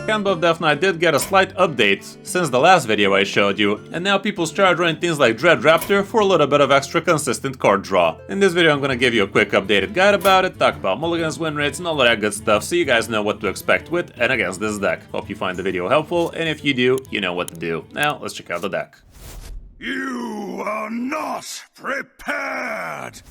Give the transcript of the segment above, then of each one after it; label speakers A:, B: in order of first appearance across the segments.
A: Handbuff Death Knight did get a slight update since the last video I showed you, and now people started running things like Dreadraptor for a little bit of extra consistent card draw. In this video I'm gonna give you a quick updated guide about it, talk about mulligans, win rates, and all of that good stuff so you guys know what to expect with and against this deck. Hope you find the video helpful, and if you do, you know what to do. Now let's check out the deck.
B: You are not prepared!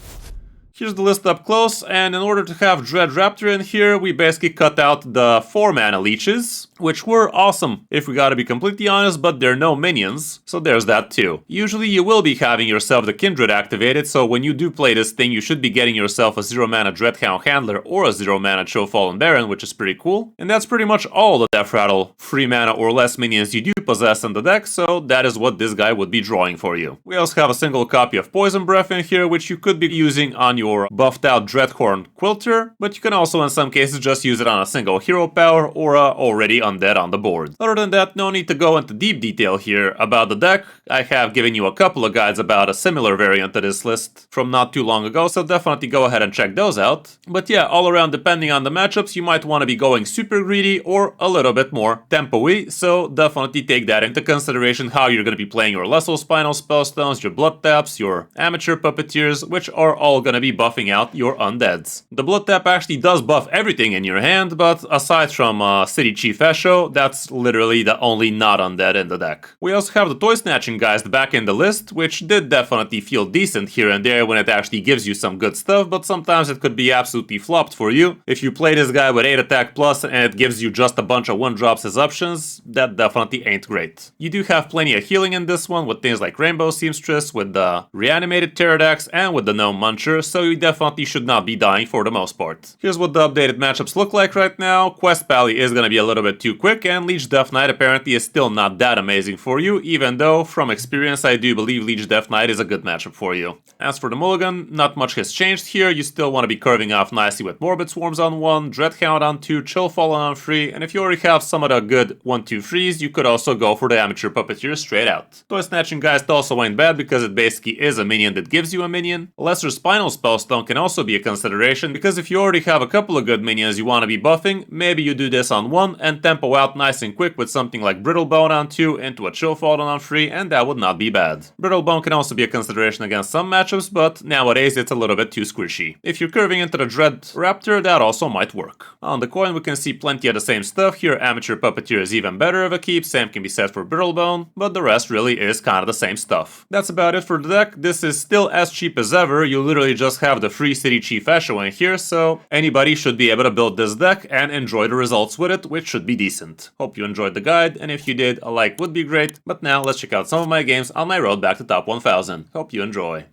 A: Here's the list up close, and in order to have Dreadraptor in here, we basically cut out the 4 mana leeches, which were awesome, if we gotta be completely honest, but they're no minions, so there's that too. Usually you will be having yourself the Kindred activated, so when you do play this thing, you should be getting yourself a 0 mana Dreadhound Handler or a 0 mana Chofallen Baron, which is pretty cool. And that's pretty much all the Death Rattle 3 mana or less minions you do possess in the deck, so that is what this guy would be drawing for you. We also have a single copy of Poison Breath in here, which you could be using on your buffed out Dreadhorn Quilter, but you can also in some cases just use it on a single hero power or already undead on the board. Other than that, no need to go into deep detail here about the deck. I have given you a couple of guides about a similar variant to this list from not too long ago, so definitely go ahead and check those out. But yeah, all around depending on the matchups, you might want to be going super greedy or a little bit more tempo-y, so definitely take that into consideration how you're going to be playing your Lesser Spinal Spellstones, your Blood Taps, your Amateur Puppeteers, which are all going to be buffing out your undeads. The Blood Tap actually does buff everything in your hand, but aside from City Chief Esho, that's literally the only not undead in the deck. We also have the Toy Snatching guys back in the list, which did definitely feel decent here and there when it actually gives you some good stuff, but sometimes it could be absolutely flopped for you. If you play this guy with 8 attack plus and it gives you just a bunch of 1-drops as options, that definitely ain't great. You do have plenty of healing in this one with things like Rainbow Seamstress, with the Reanimated Pterodax, and with the Gnome Muncher, so you definitely should not be dying for the most part. Here's what the updated matchups look like right now. Quest Pally is gonna be a little bit too quick, and Leech Death Knight apparently is still not that amazing for you, even though, from experience, I do believe Leech Death Knight is a good matchup for you. As for the mulligan, not much has changed here. You still want to be curving off nicely with Morbid Swarms on 1, Dreadhound on 2, Chillfallen on 3, and if you already have some of the good 1-2-3s, you could also go for the Amateur Puppeteer straight out. Toy Snatching Geist also ain't bad because it basically is a minion that gives you a minion. Lesser Spinal Spellstone can also be a consideration because if you already have a couple of good minions you want to be buffing, maybe you do this on 1 and tempo out nice and quick with something like Brittlebone on 2 into a Chillfallen on 3, and that would not be bad. Brittlebone can also be a consideration against some matchups, but nowadays it's a little bit too squishy. If you're curving into the Dreadraptor, that also might work. On the coin we can see plenty of the same stuff here. Amateur Puppeteer is even better of a keep, same can be said for Brittlebone, but the rest really is kind of the same stuff. That's about it for the deck. This is still as cheap as ever. You literally just have the free City Chief Esho in here, so anybody should be able to build this deck and enjoy the results with it, which should be decent. Hope you enjoyed the guide, and if you did, a like would be great. But now let's check out some of my games on my road back to top 1000. Hope you enjoy.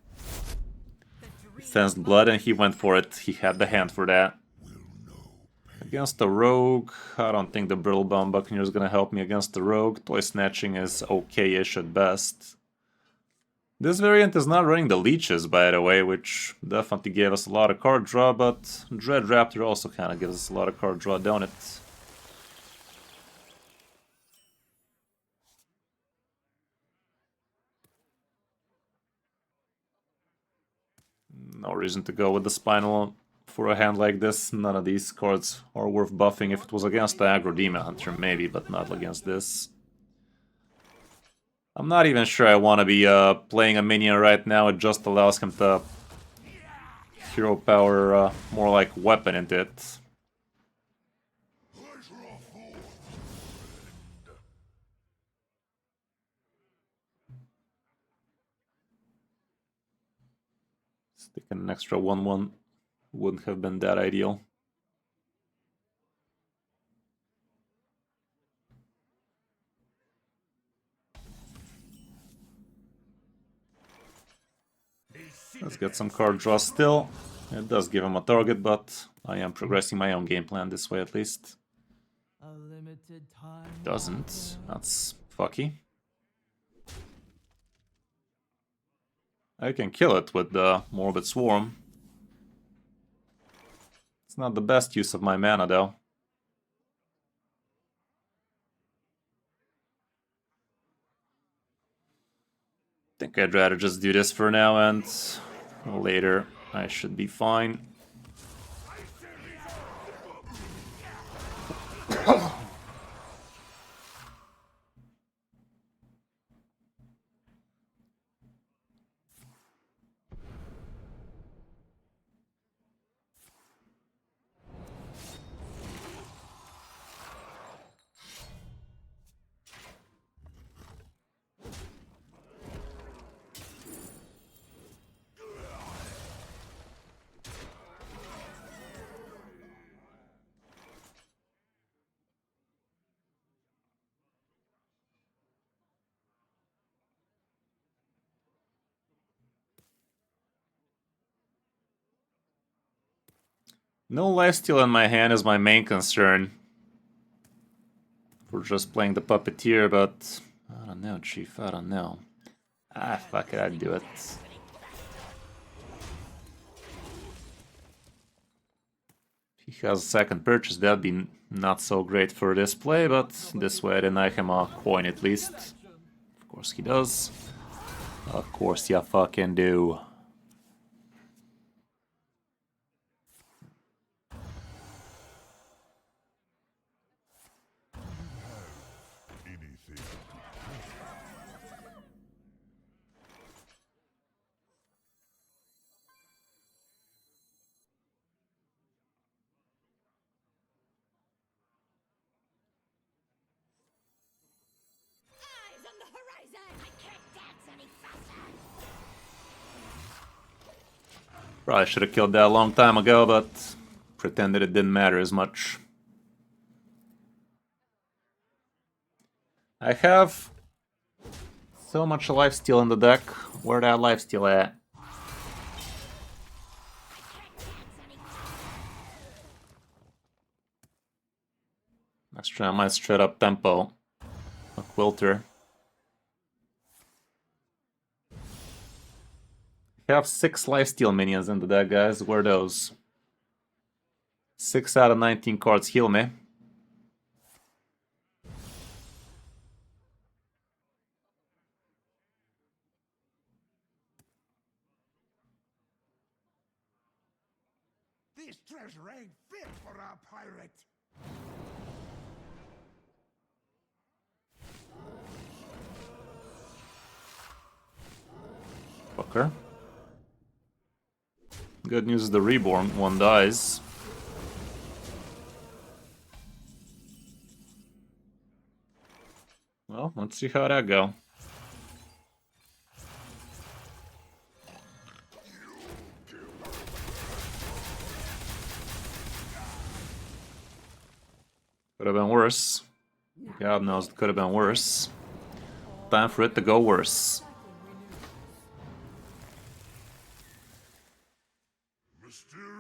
A: He sensed blood and he went for it. He had the hand for that. Against the Rogue, I don't think the Brittlebone Buccaneer is gonna help me against the Rogue. Toy Snatching is okay-ish at best. This variant is not running the leeches, by the way, which definitely gave us a lot of card draw, but Dreadraptor also kind of gives us a lot of card draw, don't it? No reason to go with the Spinal for a hand like this. None of these cards are worth buffing. If it was against the Aggro Demon Hunter, maybe, but not against this. I'm not even sure I want to be playing a minion right now. It just allows him to hero power more like weapon into it. Sticking an extra 1-1 wouldn't have been that ideal. Let's get some card draw still. It does give him a target, but I am progressing my own game plan this way at least. Doesn't. That's fucky. I can kill it with the Morbid Swarm. It's not the best use of my mana though. I think I'd rather just do this for now, and later I should be fine. No lifesteal in my hand is my main concern. We're just playing the Puppeteer, but I don't know, Chief, I don't know. Ah, fuck it, I'd do it. If he has a second purchase, that'd be not so great for this play, but this way I deny him a coin at least. Of course he does. Of course you fucking do. Probably should have killed that a long time ago, but pretended it didn't matter as much. I have so much lifesteal in the deck. Where that lifesteal at? Let's try my straight up tempo. A Quilter. I have 6 lifesteal minions in the deck, guys. Where are those? 6 out of 19 cards heal me.
B: This treasure ain't fit for a pirate.
A: Fucker. Good news is the Reborn one dies. Well, let's see how that go. Could have been worse. God knows it could have been worse. Time for it to go worse.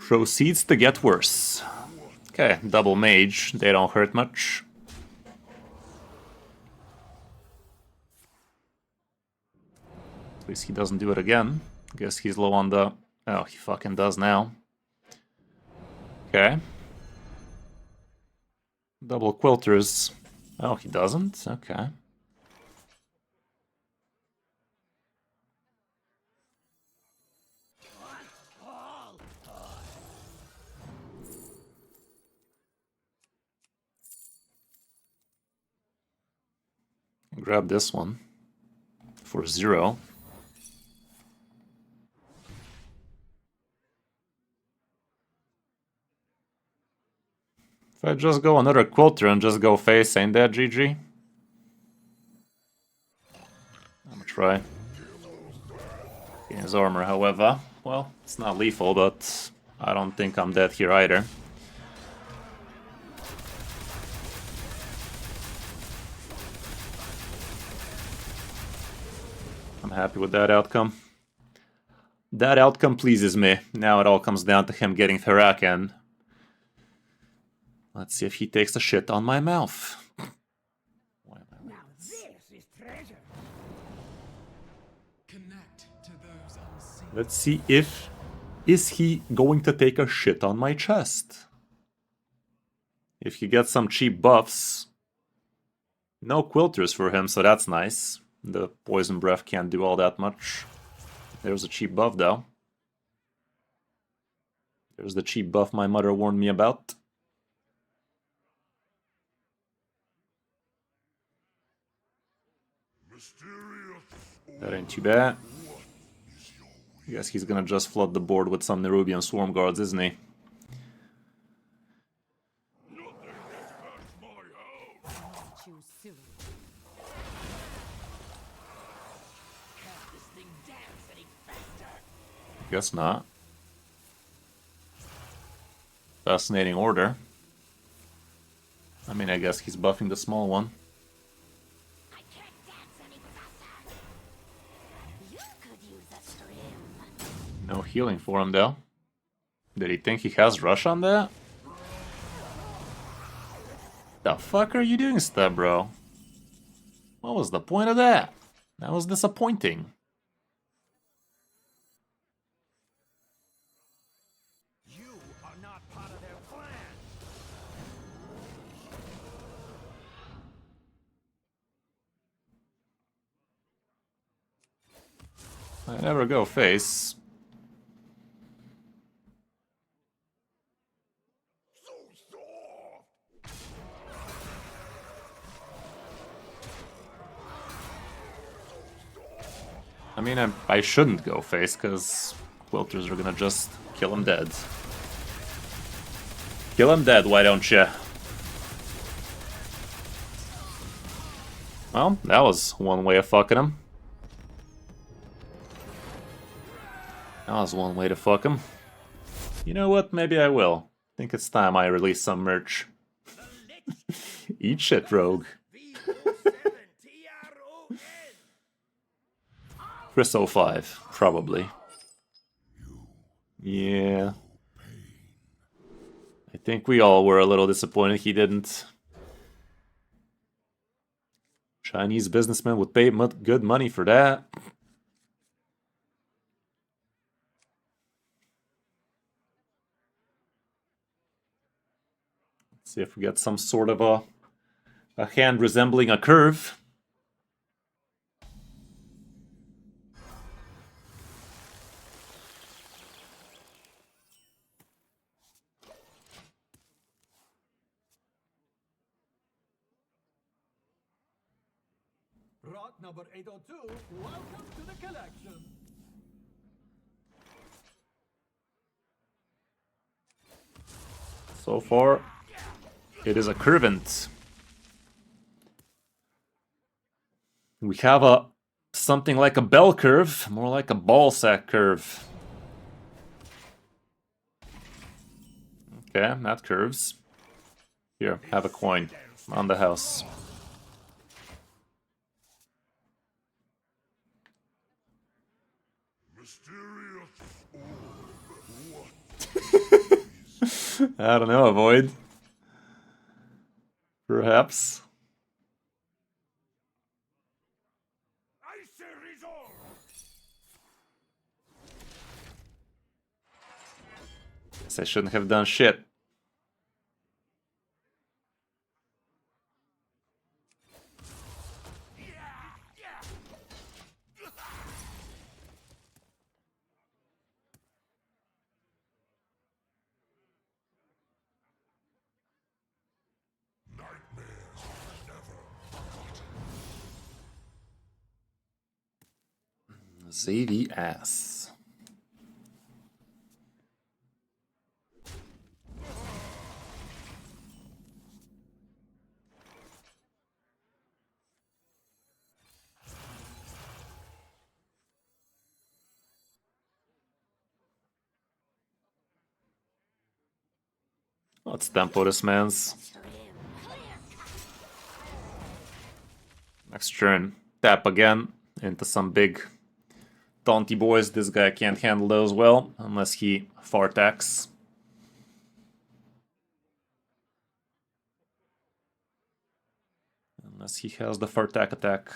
A: Proceeds to get worse. Okay, double mage. They don't hurt much. At least he doesn't do it again. Guess he's low on the... Oh, he fucking does now. Okay. Double Quilters. Oh, he doesn't? Okay. Grab this one for 0. If I just go another Quilter and just go face, ain't that GG? I'm gonna try. Gain his armor, however. Well, it's not lethal, but I don't think I'm dead here either. I'm happy with that outcome. That outcome pleases me. Now it all comes down to him getting Therakan. Let's see if he takes a shit on my mouth. Why am I like this? Let's see if... Is he going to take a shit on my chest? If he gets some cheap buffs... No Quilters for him, so that's nice. The Poison Breath can't do all that much. There's a cheap buff, though. There's the cheap buff my mother warned me about. That ain't too bad. I guess he's gonna just flood the board with some Nerubian Swarm Guards, isn't he? Guess not. Fascinating order. I mean, I guess he's buffing the small one. No healing for him, though. Did he think he has rush on that? The fuck are you doing, Stub, bro? What was the point of that? That was disappointing.
B: You are not part of their plan.
A: I never go face.
B: So soft.
A: I mean, I shouldn't go face, because quilters are gonna just kill him dead. Kill him dead, why don't ya? Well, that was one way of fucking him. That was one way to fuck him. You know what? Maybe I will. I think it's time I release some merch. Eat shit, Rogue. Kris 05, probably. Yeah. I think we all were a little disappointed he didn't. Chinese businessman would pay good money for that. Let's see if we get some sort of a hand resembling a curve.
C: Rock number 802, welcome to the collection.
A: So far, it is a curvant. We have something like a bell curve, more like a ball sack curve. Okay, that curves. Here, have a coin on the house.
B: Mysterious orb. What?
A: I don't know, avoid. Perhaps.
B: Icy resolve.
A: Guess I shouldn't have done shit.
B: Nightmares are never forgotten.
A: Zady ass. Let's tempo this man's. Next turn, tap again into some big taunty boys. This guy can't handle those well unless he fartacks. Unless he has the fartack attack.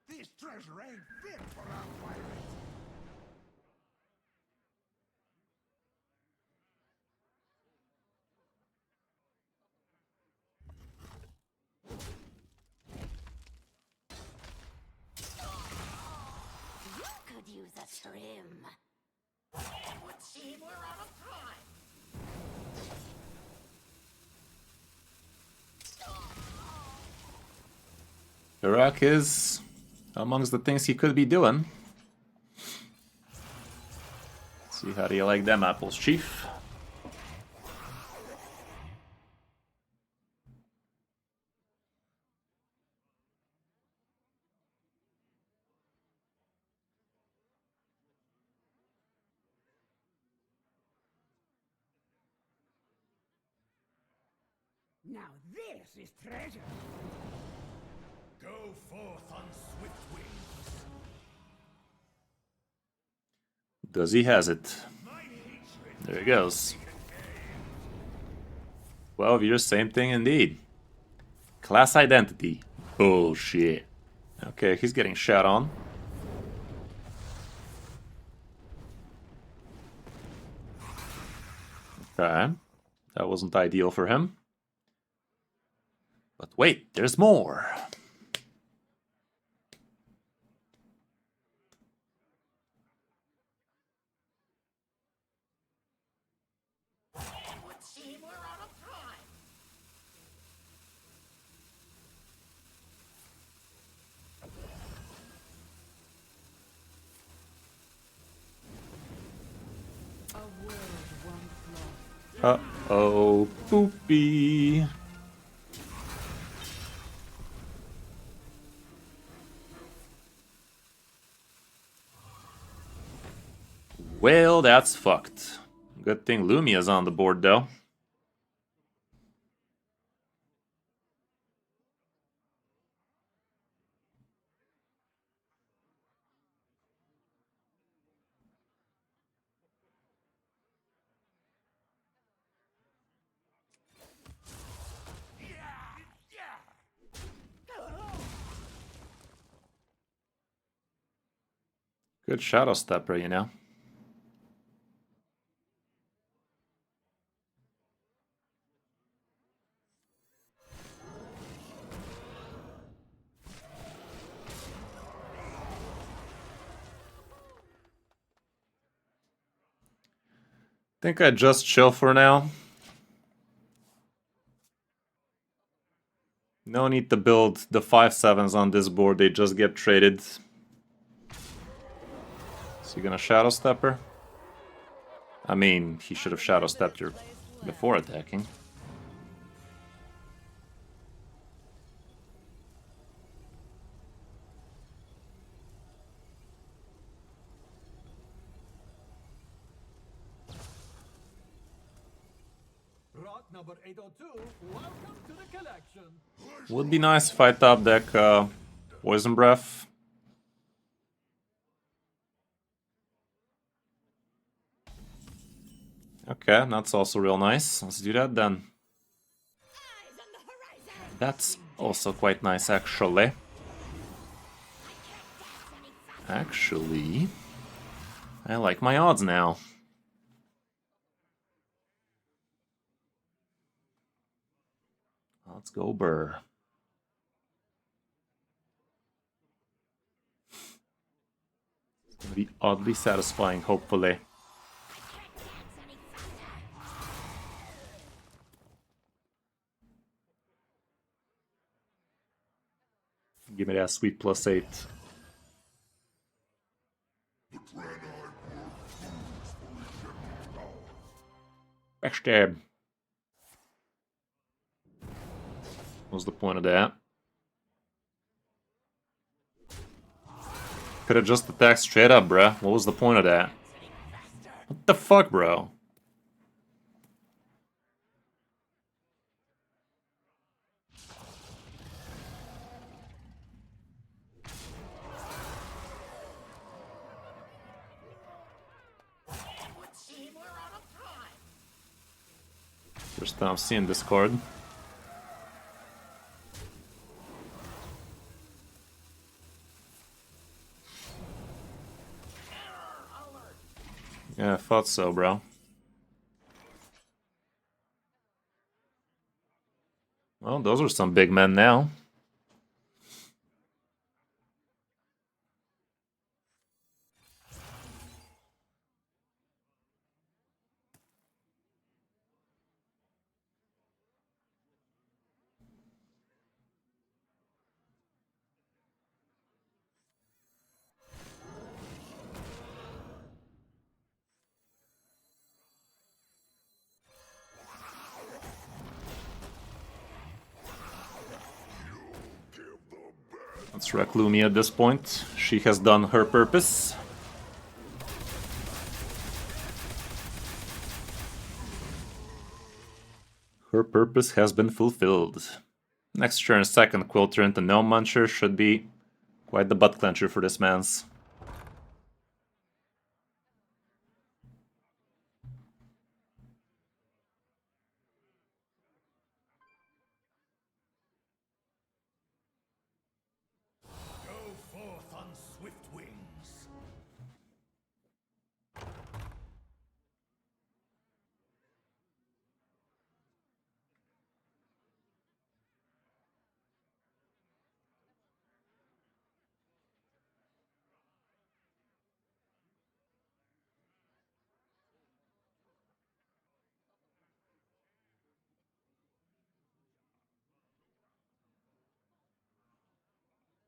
B: This treasure ain't fit for our pirate.
D: Could use a trim. It would seem we're out of time.
A: Iraq is amongst the things he could be doing. See how do you like them apples, Chief?
B: Now this is treasure. Go forth on swift wings.
A: Does he has it? There he goes. 12 years, same thing indeed. Class identity. Bullshit. Okay, he's getting shot on. Okay, that wasn't ideal for him. But wait, there's more.
D: It would seem we're out of time.
C: A world once lost.
A: Uh-oh, poopy. Well, that's fucked. Good thing Lumia's on the board, though. Good Shadow Stepper, you know. Think I'd just chill for now. No need to build the 5/7s on this board, they just get traded. Is he gonna Shadow Stepper? I mean, he should have Shadow Stepped her before attacking.
C: Rot number 802, welcome to the collection.
A: Would be nice if I top deck Poison Breath. Okay, that's also real nice. Let's do that then.
D: Eyes on the horizon.
A: That's also quite nice, actually. Actually, I like my odds now. Let's go Burr. It's gonna be oddly satisfying, hopefully. Give me that sweet +8. Backstab. What's the point of that? Could have just attacked straight up, bruh. What was the point of that? What the fuck, bro?
D: It would seem we're out of time.
A: First time seeing this card. Yeah, I thought so, bro. Well, those are some big men now. Let's wreck Lumia at this point. She has done her purpose. Her purpose has been fulfilled. Next turn, second Quilter into Gnome Muncher should be quite the butt clencher for this man's.
B: Go forth on swift wings.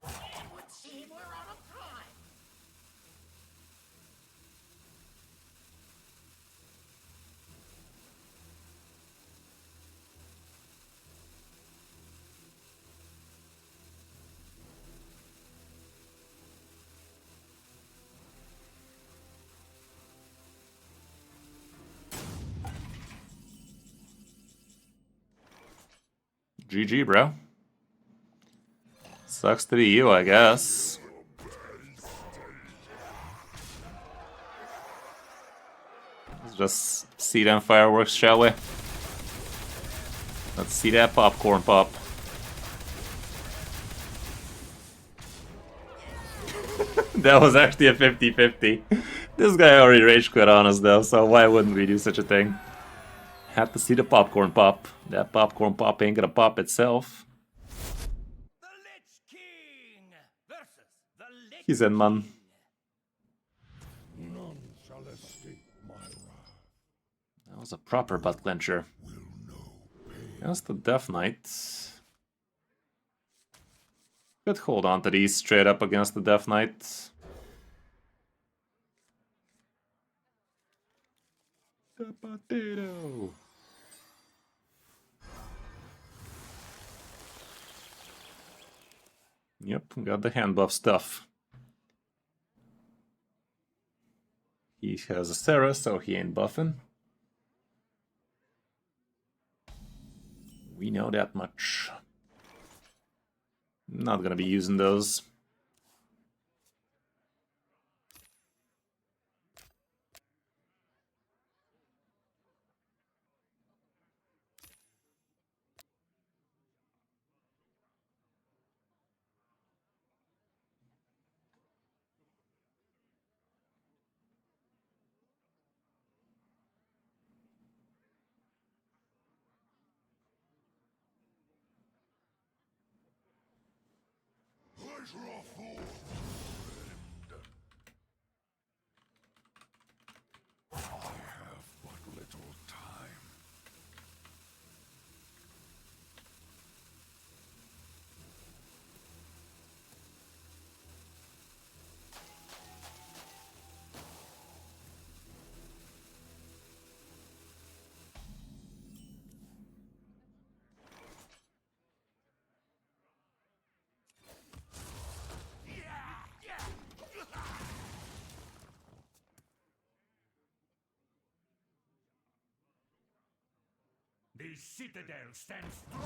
D: It would seem we're out of time.
A: GG, bro. Sucks to be you, I guess. Let's just see them fireworks, shall we? Let's see that popcorn pop. That was actually a 50-50. This guy already rage quit on us though, so why wouldn't we do such a thing? Had to see the popcorn pop. That popcorn pop ain't gonna pop itself.
B: The Lich King versus the Lich.
A: He's in, man.
C: None shall escape my wrath.
A: That was a proper butt clencher. Against the Death Knight. Could hold on to these straight up against the Death Knight. The potato. Yep, got the hand buff stuff. He has a Sarah, so he ain't buffing. We know that much. Not gonna be using those.
C: I have but little time.
B: The citadel stands strong.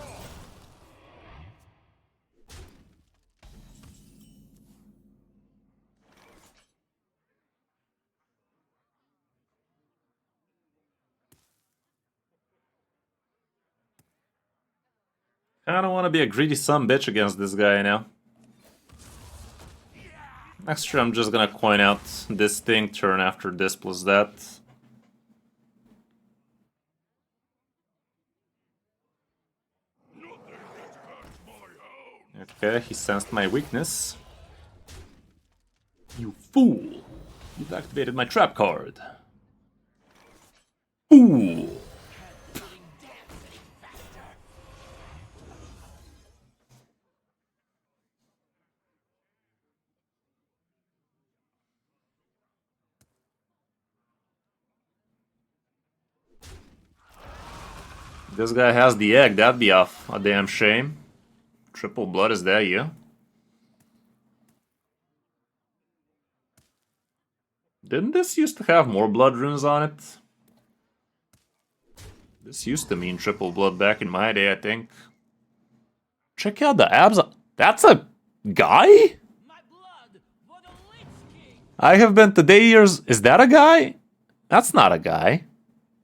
A: I don't want to be a greedy sumbitch against this guy now. Next turn I'm just gonna coin out this thing, turn after this plus that. Okay, he sensed my weakness. You fool! You've activated my trap card. Fool! This guy has the egg, that'd be a damn shame. Triple blood, is that you? Didn't this used to have more blood runes on it? This used to mean triple blood back in my day, I think. Check out the abs. That's a guy?
B: My blood for the Lich King!
A: I have been today years. Is that a guy? That's not a guy.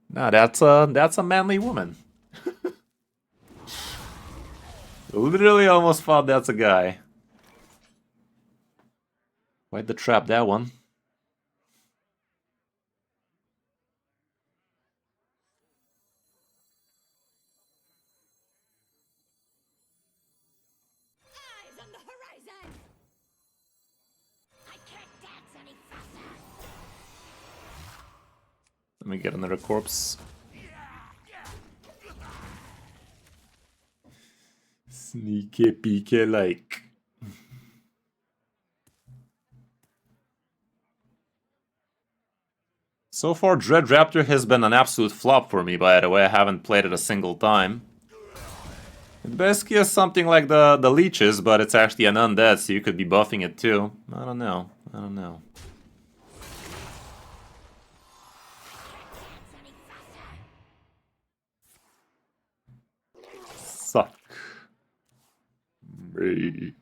A: No, that's a manly woman. Literally almost thought that's a guy. Why'd the trap that one?
D: Eyes on the horizon! I can't dance any faster!
A: Let me get another corpse. Sneaky peeky like. So far, Dreadraptor has been an absolute flop for me, by the way. I haven't played it a single time. It basically is something like the leeches, but it's actually an undead, so you could be buffing it too. I don't know. I don't know. Suck. Me.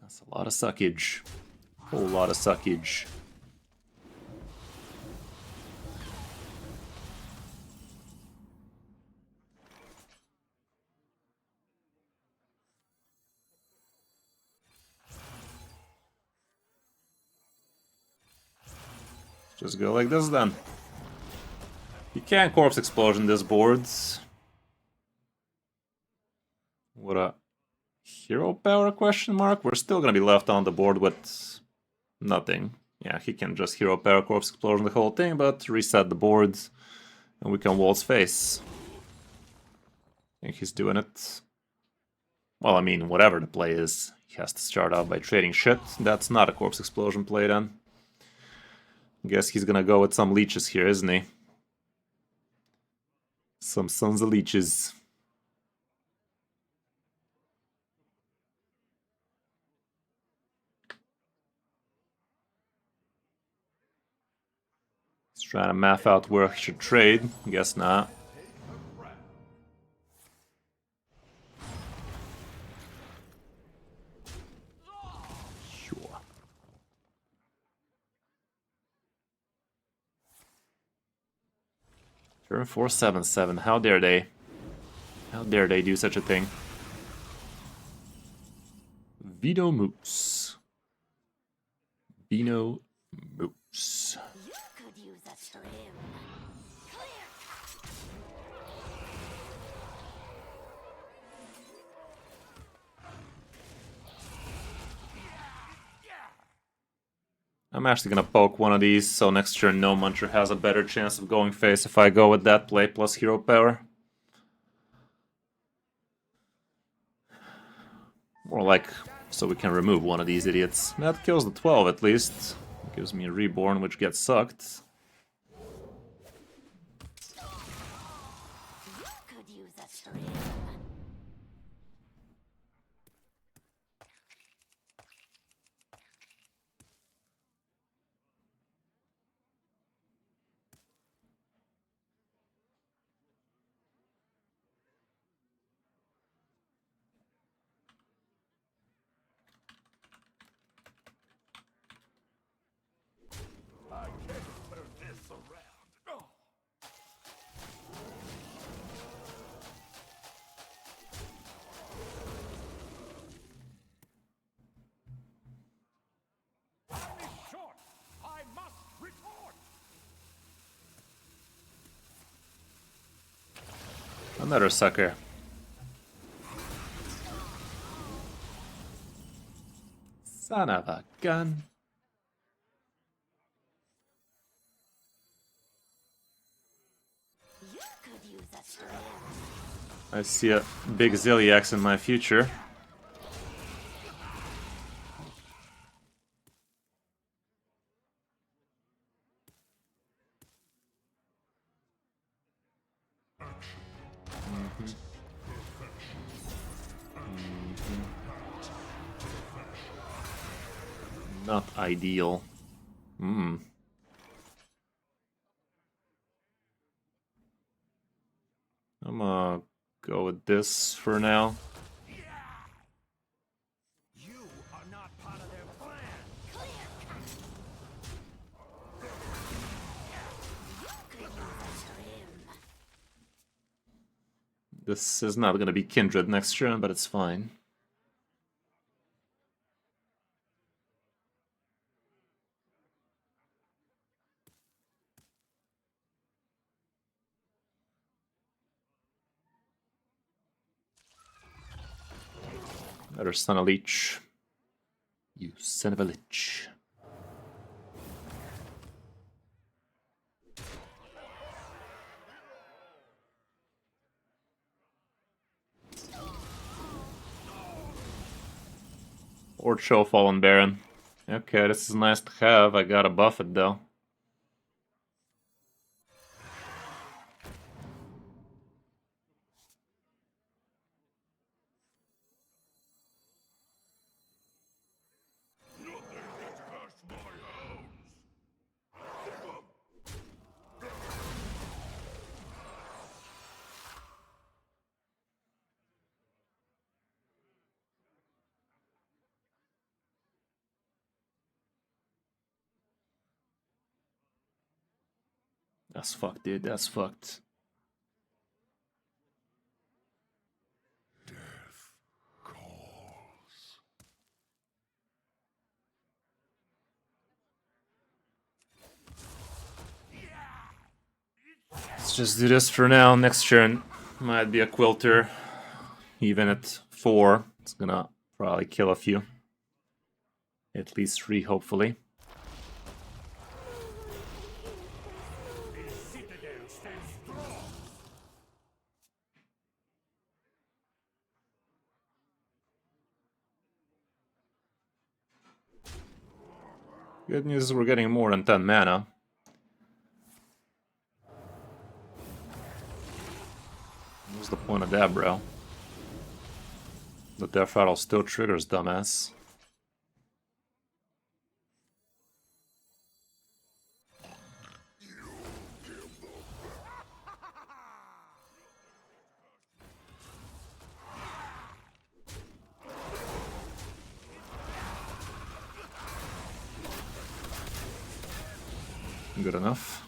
A: That's a lot of suckage. Whole lot of suckage. Just go like this then. You can't corpse explosion this board. What a hero power question mark? We're still gonna be left on the board with nothing. Yeah, he can just hero power corpse explosion the whole thing, but reset the board and we can waltz face. I think he's doing it. Well, I mean, whatever the play is, he has to start out by trading shit. That's not a corpse explosion play then. Guess he's gonna go with some leeches here, isn't he? Some sons of leeches. He's trying to math out where he should trade. Guess not. Sure. Turn 4/7/7. How dare they? How dare they do such a thing? Vino Moose. Vino Moose.
D: You could use a trim. Clear!
A: I'm actually gonna poke one of these, so next turn no Muncher has a better chance of going face if I go with that play plus hero power. More like, so we can remove one of these idiots. That kills the 12 at least. Gives me a reborn, which gets sucked.
D: You could use a trim.
B: I can't turn this around. Time is short. I must retort.
A: Another sucker. Son of a gun.
D: You could use a trim.
A: I see a big Zilliax in my future. Not ideal. I'm gonna go with this for now.
B: You are not part of their plan.
D: Could use a trim.
A: This is not gonna be Kindred next turn, but it's fine. Better son of a leech. You son of a leech. Or show Fallen Baron. Okay, this is nice to have. I gotta buff it though. That's fucked, dude. That's fucked. Let's just do this for now. Next turn might be a Quilter. Even at 4, it's gonna probably kill a few. At least 3, hopefully.
B: The citadel stands strong.
A: Good news is we're getting more than 10 mana. What's the point of that, bro? The Death Rattle still triggers, dumbass. Good enough.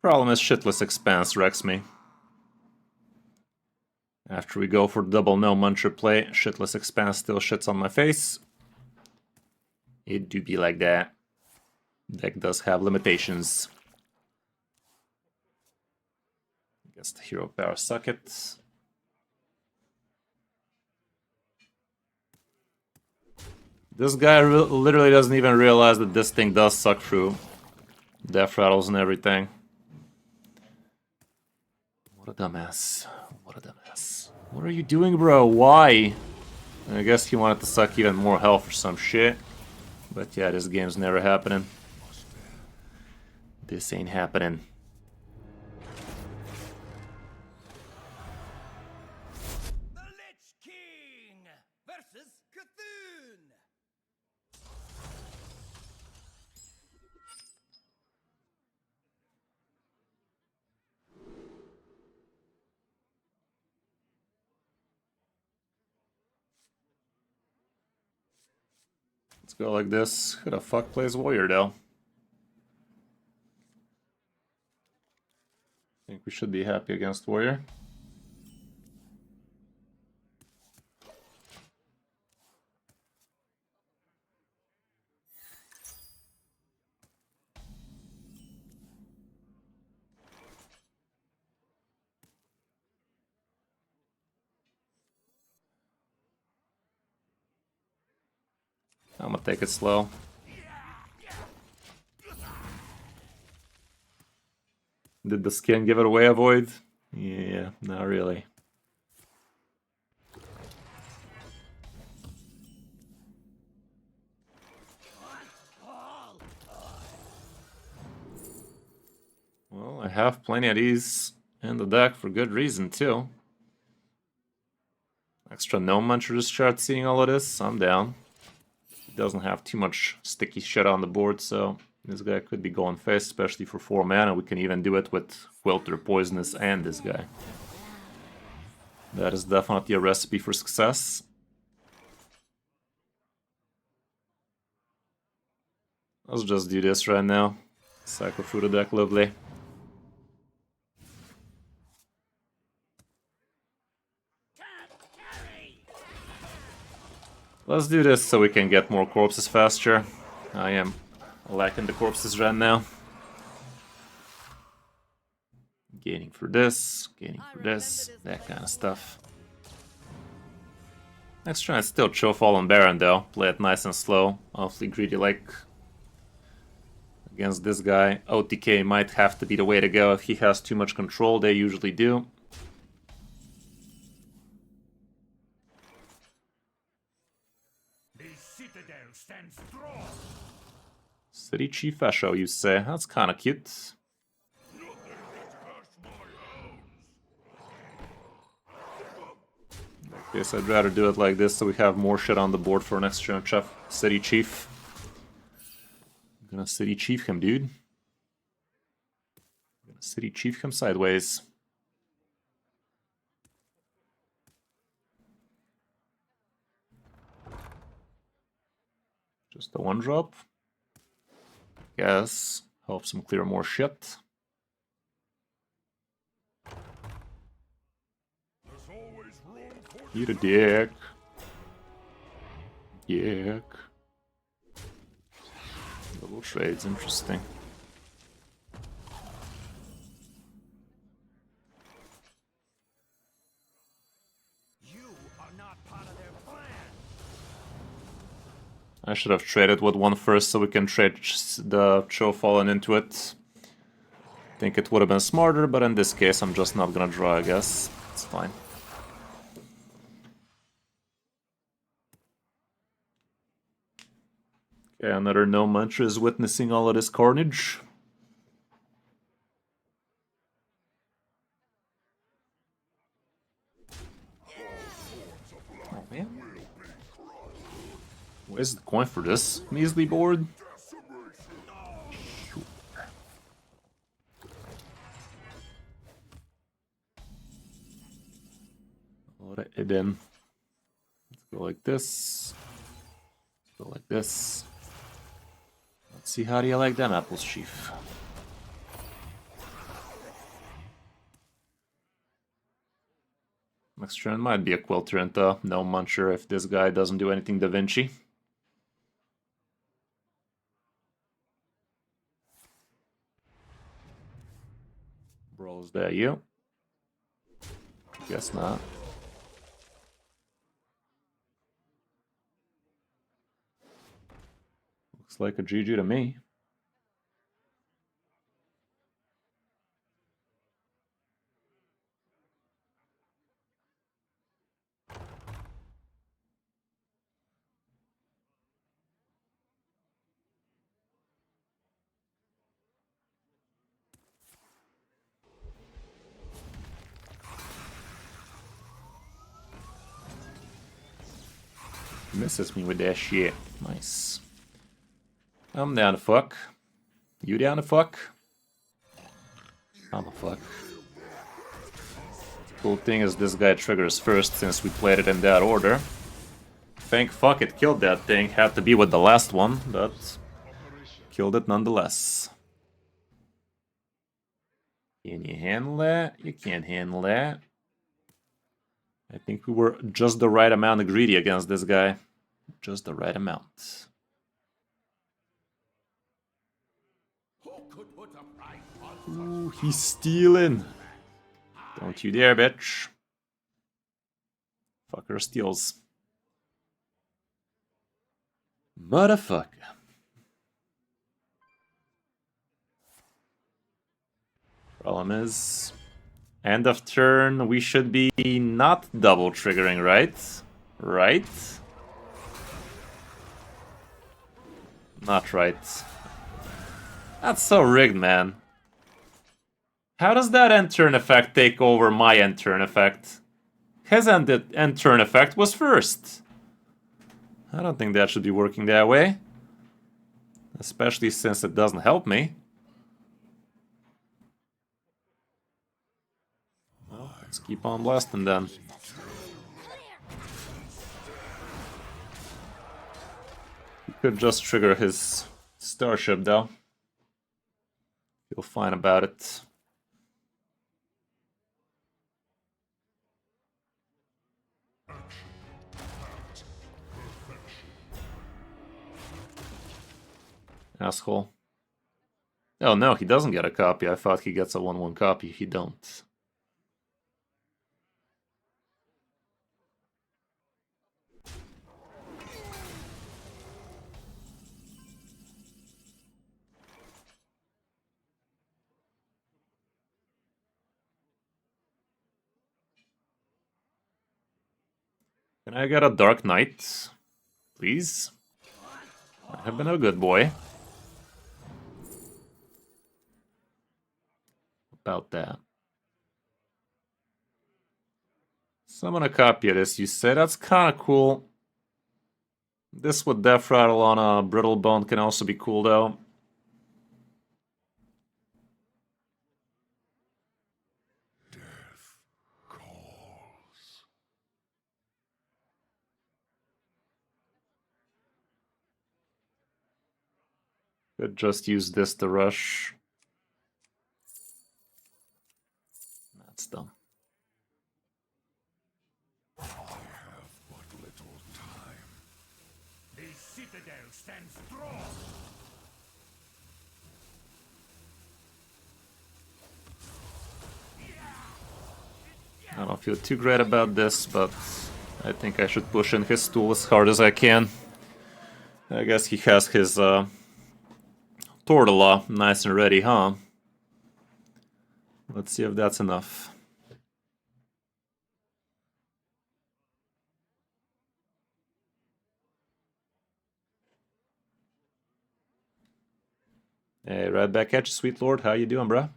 A: Problem is Shitless Expanse wrecks me. After we go for double no muncher play, Shitless Expanse still shits on my face. It do be like that. Deck does have limitations. Guess the hero power suck it. This guy literally doesn't even realize that this thing does suck through Death Rattles and everything. What a dumbass. What a dumbass. What are you doing, bro? Why? I guess he wanted to suck even more health or some shit. But yeah, this game's never happening. This ain't happening.
C: The Lich King versus Cthulhu.
A: Let's go like this. Who the fuck plays Warrior, though? I think we should be happy against Warrior. I'm gonna take it slow. Did the skin give it away, Avoid? Yeah, not really. Well, I have plenty of these in the deck for good reason, too. Extra gnome muncher just start seeing all of this. I'm down. He doesn't have too much sticky shit on the board, so this guy could be going fast, especially for 4 mana. We can even do it with Welter, Poisonous, and this guy. That is definitely a recipe for success. Let's just do this right now. Cycle through the deck, lovely. Let's do this so we can get more corpses faster. I am lacking the corpses right now. Gaining for this, that kind of stuff. Next turn, it's still Cho Fallen Baron though. Play it nice and slow. Awfully greedy like against this guy. OTK might have to be the way to go if he has too much control. They usually do.
B: The citadel stands strong.
A: City Chief Esho, you say? That's kind of cute. Guess I'd rather do it like this so we have more shit on the board for next turn. City Chief. I'm gonna City Chief him, dude. I'm gonna City Chief him sideways. Just a 1-drop. Guess. Helps him clear more shit. Eat a dick. Dick. Double trades, interesting.
B: You are not part of their plan.
A: I should have traded with one first so we can trade the Cho Fallen into it. Think it would have been smarter, but in this case I'm just not gonna draw, I guess. It's fine. Okay, another no mantra is witnessing all of this carnage. Oh man. Where's the coin for this measly board? Alright, then. Let's go like this. Let's go like this. Let's see how do you like them apples, Chief. Next turn might be a Quilter and a no muncher if this guy doesn't do anything Da Vinci. Bro, is that you? Guess not. Looks like a GG to me. Misses me with that shit. Nice. I'm down to fuck. You down to fuck? I'm a fuck. Cool thing is this guy triggers first since we played it in that order. Thank fuck it killed that thing. Had to be with the last one, but killed it nonetheless. Can you handle that? You can't handle that. I think we were just the right amount of greedy against this guy. Just the right amount. Ooh, he's stealing. Don't you dare, bitch. Fucker steals. Motherfucker. Problem is, end of turn, we should be not double triggering, right? Right? Not right. That's so rigged, man. How does that end turn effect take over my end turn effect? His end turn effect was first. I don't think that should be working that way. Especially since it doesn't help me. Well, let's keep on blasting then. He could just trigger his starship though. Feel fine about it. Asshole. Oh no, he doesn't get a copy. I thought he gets a 1/1 copy. He don't. Can I get a Dark Knight? Please? I have been a good boy. About that. Summon a copy of this, you say? That's kinda cool. This with Death Rattle on a Brittle Bone can also be cool though.
B: Death calls.
A: Could just use this to rush. That's dumb.
B: I have but little time. The citadel stands strong.
A: I don't feel too great about this, but I think I should push in his tool as hard as I can. I guess he has his Tortola nice and ready, huh? Let's see if that's enough. Hey, right back at you, sweet lord. How you doing, bruh?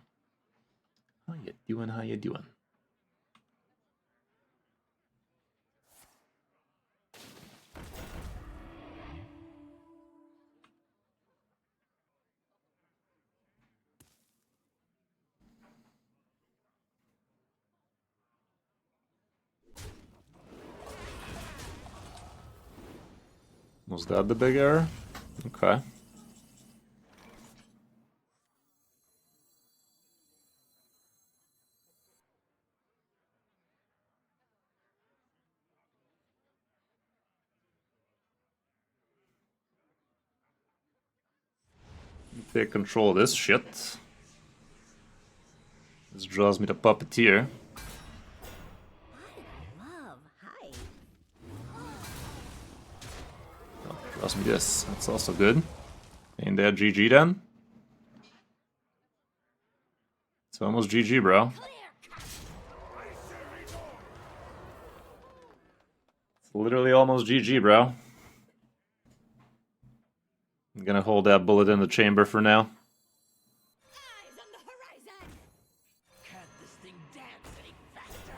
A: How you doing? How you doing? Was that the big error? Okay. Take control of this shit. This draws me to Puppeteer.
D: Love hype.
A: Oh, draws me this. That's also good. Ain't that GG then? It's almost GG, bro. It's literally almost GG, bro. I'm gonna hold that bullet in the chamber for now.
D: Eyes on the horizon. Can't this thing dance any faster?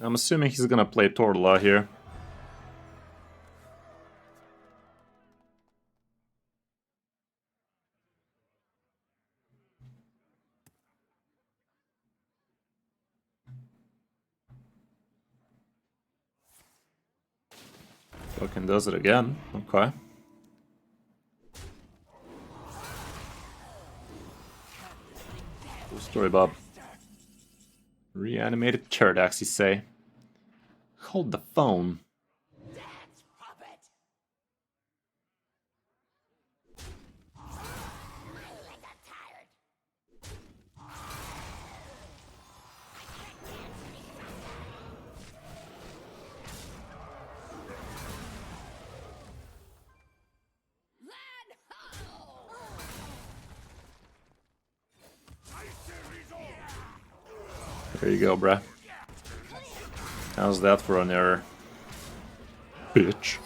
A: I'm assuming he's gonna play Tortola here. Fucking does it again. Okay. Cool story, Bob. Reanimated Pterodax, you say? Hold the phone.
D: Dance, puppet. My legs are tired. Land ho!
A: There you go, bruh. How's that for an error? Bitch.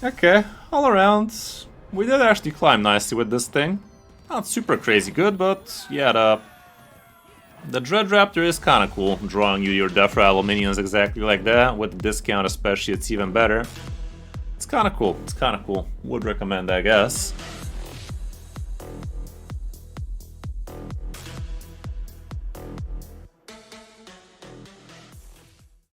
A: Okay, all around. We did actually climb nicely with this thing. Not super crazy good, but yeah, the Dreadraptor is kind of cool. Drawing you your Death Rattle minions exactly like that, with the discount especially, it's even better. It's kind of cool, it's kind of cool. Would recommend, I guess.